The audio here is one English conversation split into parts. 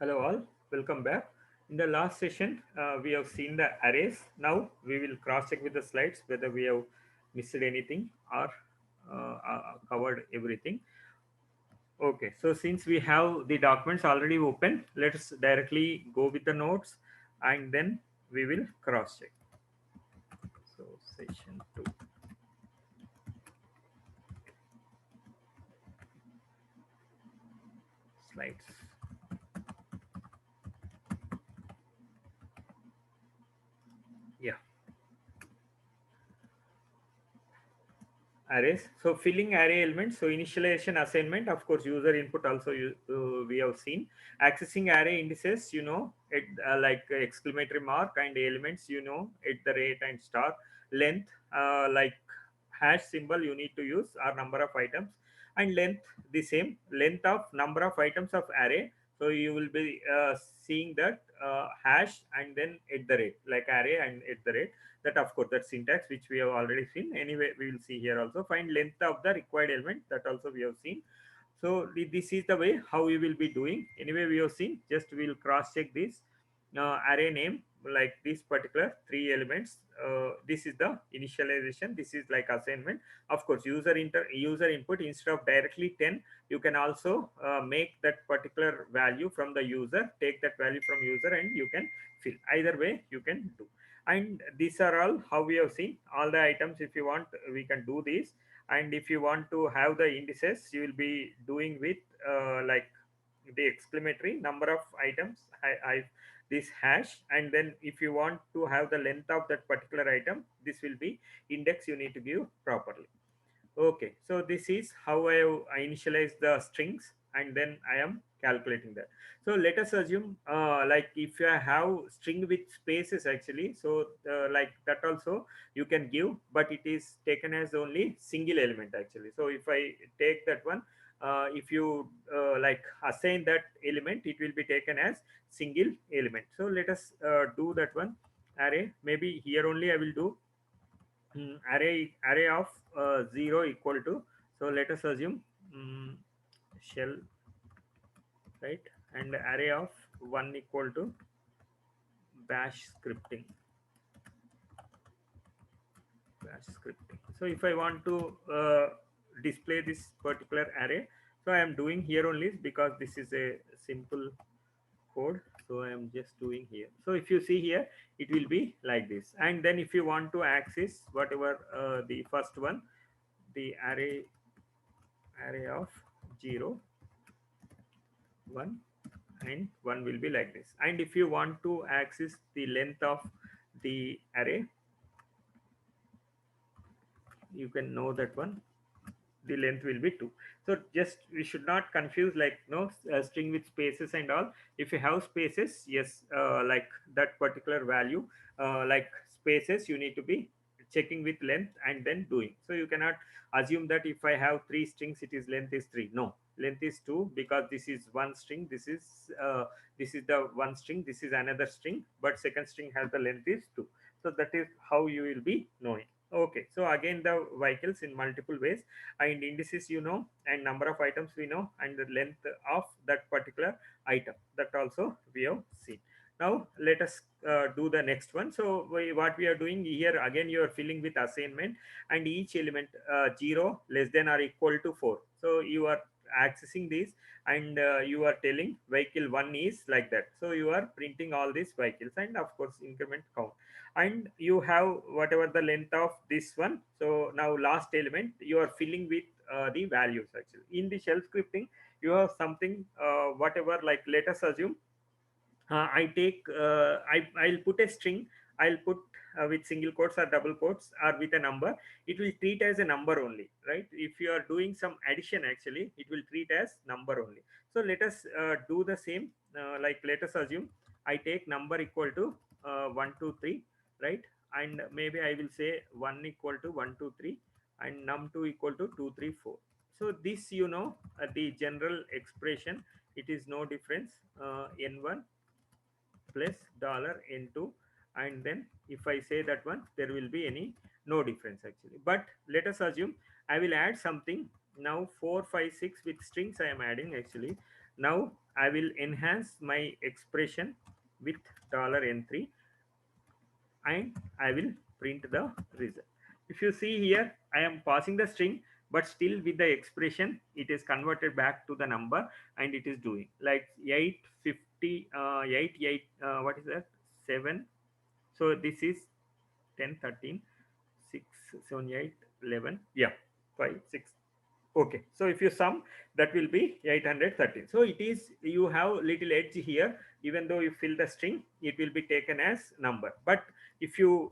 Hello all, welcome back. In the last session, we have seen the arrays. Now we will cross check with the slides whether we have missed anything or covered everything. Okay, so since we have the documents already open, let's directly go with the notes and then we will cross check. So session 2 slides. Yeah. Arrays, so filling array elements, so initialization assignment, of course user input also we have seen. Accessing array indices, at like exclamatory mark, and elements, at the rate and star. Length, like hash symbol you need to use, or number of items. And length, the same length of number of items of array. So you will be seeing that hash and then at the rate, like array and at the rate. That, of course, that syntax which we have already seen. Anyway, we will see here also. Find length of the required element, that also we have seen. So this is the way how we will be doing. Anyway, we have seen. Just we will cross check this array name, like this particular three elements. This is the initialization. This is like assignment. Of course, user input, instead of directly 10, you can also make that particular value from the user. Take that value from user and you can fill. Either way you can do. And these are all how we have seen all the items. If you want, we can do this. And if you want to have the indices, you will be doing with like the exclamatory number of items, this hash. And then if you want to have the length of that particular item, this will be index you need to give properly. Okay, so this is how I initialize the strings, and then I am calculating that. So let us assume, like if you have string with spaces actually, so like that also you can give, but it is taken as only single element actually. So if I take that one, if you like assign that element, it will be taken as single element. So let us do that one. Array, maybe here only I will do array of 0 equal to, so let us assume shell, right, and array of 1 equal to bash scripting. So if I want to display this particular array, so I am doing here only because this is a simple code. So I am just doing here. So if you see here, it will be like this. And then if you want to access whatever the first one, the array of 0, 1, and 1 will be like this. And if you want to access the length of the array, you can know that one, the length will be 2. So just we should not confuse, like no string with spaces and all. If you have spaces, yes, like that particular value, like spaces, you need to be checking with length and then doing. So you cannot assume that if I have three strings, it is length is 3. No, length is 2, because this is one string, this is the one string, this is another string, but second string has the length is 2. So that is how you will be knowing. Okay, so again the vehicles in multiple ways, and indices and number of items we know, and the length of that particular item, that also we have seen. Now let us do the next one. So what we are doing here, again you are filling with assignment, and each element 0 less than or equal to 4. So you are accessing this, and you are telling vehicle 1 is like that. So you are printing all these vehicles, and of course increment count, and you have whatever the length of this one. So now last element you are filling with the values actually. In the shell scripting, you have something, whatever, like let us assume I take I'll put a string. I'll put with single quotes or double quotes or with a number. It will treat as a number only, right? If you are doing some addition, actually it will treat as number only. So let us do the same. Like let us assume I take number equal to 1 2 3, right? And maybe I will say 1 equal to 1 2 3, and num2 equal to 2 3 4. So this, the general expression, it is no difference, n1 plus dollar $n2. And then if I say that one, there will be any no difference actually. But let us assume I will add something. Now 4 5 6 with strings I am adding actually. Now I will enhance my expression with $n3, and I will print the result. If you see here, I am passing the string, but still with the expression, it is converted back to the number, and it is doing like 850, 8, what is that? 7. So this is 10, 13, 6, 7, 8, 11. Yeah, 5, 6. Okay, so if you sum, that will be 813. So it is, you have little edge here. Even though you fill the string, it will be taken as number. But if you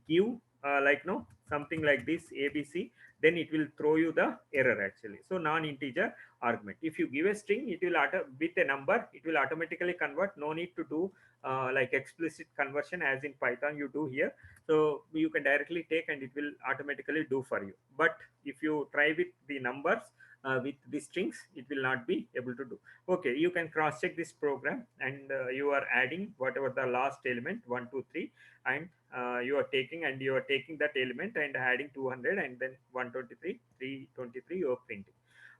give like no something like this ABC, then it will throw you the error actually. So non-integer argument. If you give a string, it will with a number, it will automatically convert. No need to do like explicit conversion as in Python you do here. So you can directly take and it will automatically do for you. But if you try with the numbers, with the strings, it will not be able to do. Okay, you can cross check this program, and you are adding whatever the last element 123, and you are taking that element and adding 200, and then 123 323 you are printing.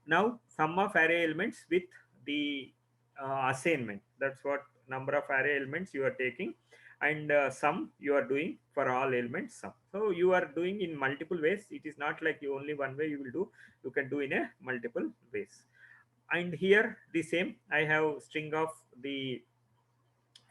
Now sum of array elements with the assignment, that's what number of array elements you are taking, and sum you are doing for all elements sum. So you are doing in multiple ways. It is not like you only one way you will do. You can do in a multiple ways. And here the same, I have string of the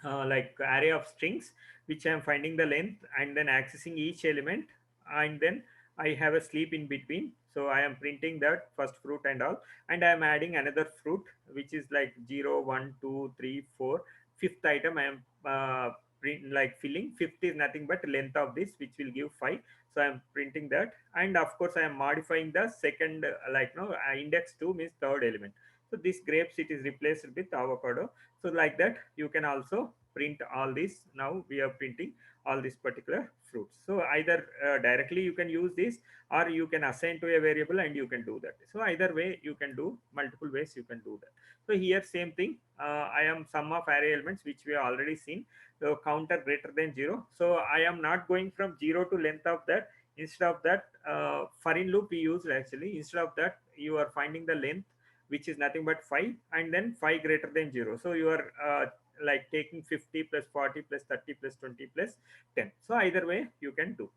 like array of strings, which I am finding the length and then accessing each element, and then I have a sleep in between. So I am printing that first fruit and all, and I am adding another fruit which is like 0, 1, 2, 3, 4. Fifth item I am like filling. Fifth is nothing but length of this, which will give 5. So I am printing that, and of course I am modifying the second like no index 2 means third element. So this grapes, it is replaced with avocado. So like that you can also print all this. Now we are printing all these particular fruits. So either directly you can use this, or you can assign to a variable and you can do that. So either way you can do, multiple ways you can do that. So here same thing, I am sum of array elements, which we have already seen. So counter greater than 0. So I am not going from 0 to length of that. Instead of that, for in loop we used actually, instead of that you are finding the length, which is nothing but 5, and then 5 greater than 0. So you are like taking 50 plus 40 plus 30 plus 20 plus 10. So either way you can do.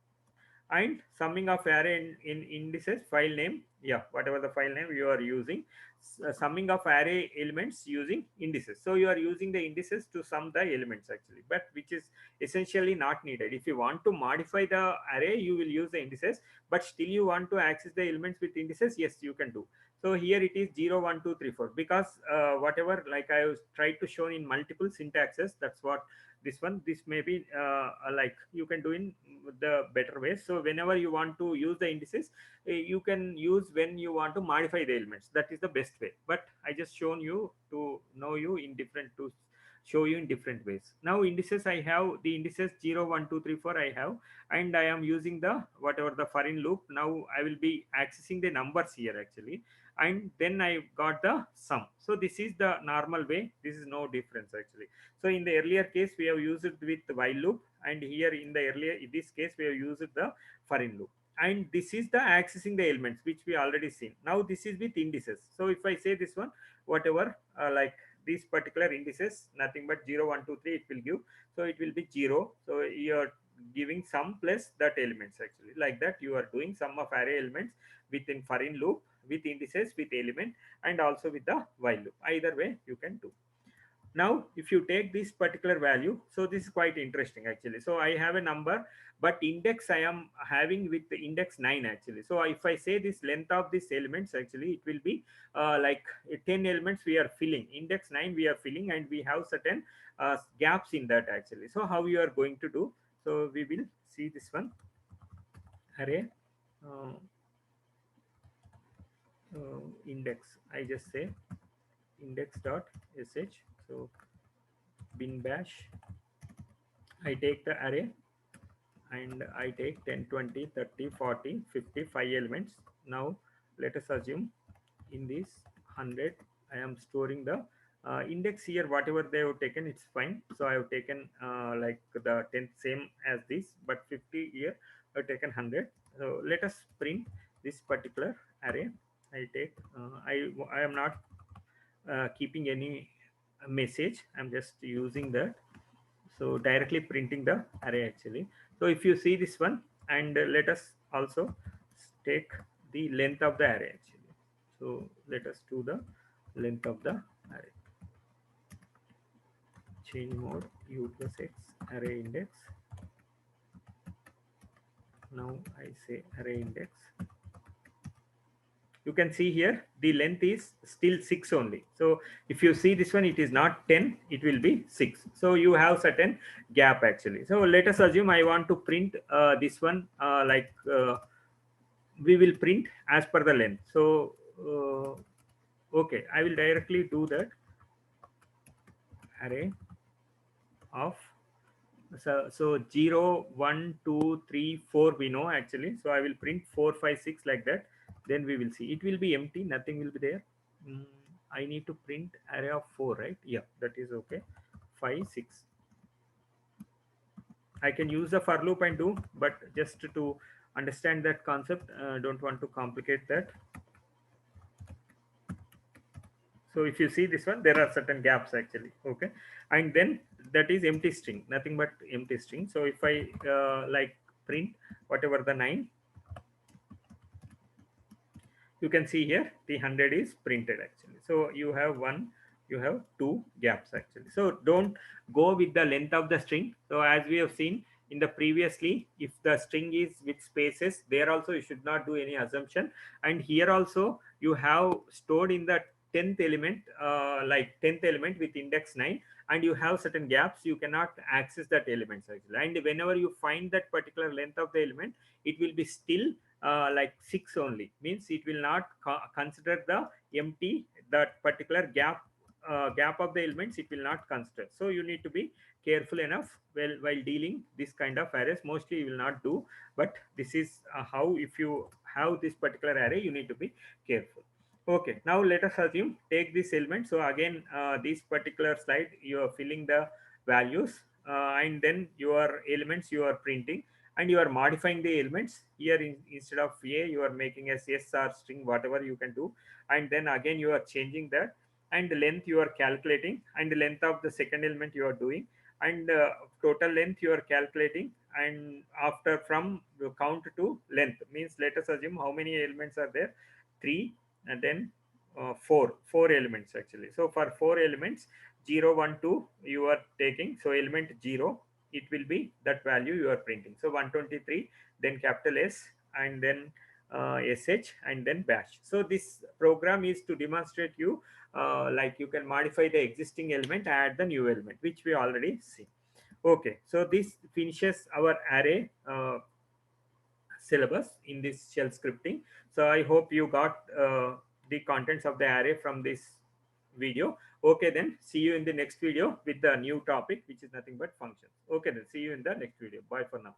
And summing of array in indices file name, yeah, whatever the file name you are using, summing of array elements using indices. So you are using the indices to sum the elements actually, but which is essentially not needed. If you want to modify the array, you will use the indices, but still you want to access the elements with indices, yes you can do. So here it is 0, 1, 2, 3, 4, because whatever like I was tried to show in multiple syntaxes, that's what this one, this may be like you can do in the better way. So whenever you want to use the indices, you can use when you want to modify the elements, that is the best way. But I just shown you to know you in different, to show you in different ways. Now indices, I have the indices 0, 1, 2, 3, 4 I have, and I am using the whatever the for in loop. Now I will be accessing the numbers here actually, and then I got the sum. So this is the normal way, this is no difference actually. So in the earlier case we have used it with while loop, and here in the earlier, in this case we have used the for in loop. And this is the accessing the elements, which we already seen. Now this is with indices. So if I say this one, whatever like these particular indices, nothing but 0, 1, 2, 3 it will give. So it will be 0. So you are giving sum plus that elements actually, like that you are doing sum of array elements within for in loop with indices with element, and also with the while loop. Either way you can do. Now if you take this particular value, so this is quite interesting actually. So I have a number, but index I am having with the index 9 actually. So if I say this length of these elements actually, it will be like 10 elements we are filling, index 9 we are filling, and we have certain gaps in that actually. So how you are going to do? So we will see this one array uh, index, I just say index dot sh. So bin bash, I take the array, and I take 10, 20, 30, 40, 50, 5 elements. Now let us assume in this 100 I am storing the index here, whatever they have taken it's fine. So I have taken like the 10 same as this, but 50 here I have taken 100. So let us print this particular array. I take I am not keeping any message. I'm just using that. So directly printing the array actually. So if you see this one, and let us also take the length of the array actually. So let us do the length of the array. Change mode u plus x array index. Now I say array index. You can see here the length is still 6 only. So if you see this one, it is not 10, it will be 6. So you have certain gap actually. So let us assume I want to print this one, we will print as per the length. So okay, I will directly do that. Array of, so 0 1 2 3 4 we know actually. So I will print 4 5 6 like that. Then we will see it will be empty, nothing will be there. mm, I need to print array of 4, right? Yeah, that is okay. 5 6, I can use the for loop and do, but just to understand that concept, don't want to complicate that. So if you see this one, there are certain gaps actually. Okay, and then that is empty string, nothing but empty string. So if I like print whatever the 9, you can see here the 100 is printed actually. So you have one, you have two gaps actually. So don't go with the length of the string. So as we have seen in the previously, if the string is with spaces, there also you should not do any assumption. And here also you have stored in the 10th element, like 10th element with index 9, and you have certain gaps, you cannot access that element actually. And whenever you find that particular length of the element, it will be still like 6 only, means it will not consider the empty, that particular gap of the elements it will not consider. So you need to be careful enough while dealing this kind of arrays. Mostly you will not do, but this is how, if you have this particular array, you need to be careful. Okay, now let us assume take this element. So again, this particular slide you are filling the values, and then your elements you are printing, and you are modifying the elements here. Instead of a, you are making as yes or string, whatever you can do. And then again you are changing that, and the length you are calculating, and the length of the second element you are doing, and total length you are calculating. And after from the count to length, means let us assume how many elements are there, 3, and then four elements actually. So for 4 elements, 0 1 2 you are taking. So element 0, it will be that value you are printing. So 123, then capital S, and then sh, and then bash. So this program is to demonstrate you, like you can modify the existing element, add the new element, which we already see. Okay, so this finishes our array syllabus in this shell scripting. So I hope you got the contents of the array from this video. Okay, then see you in the next video with the new topic, which is nothing but functions. Okay, then see you in the next video. Bye for now.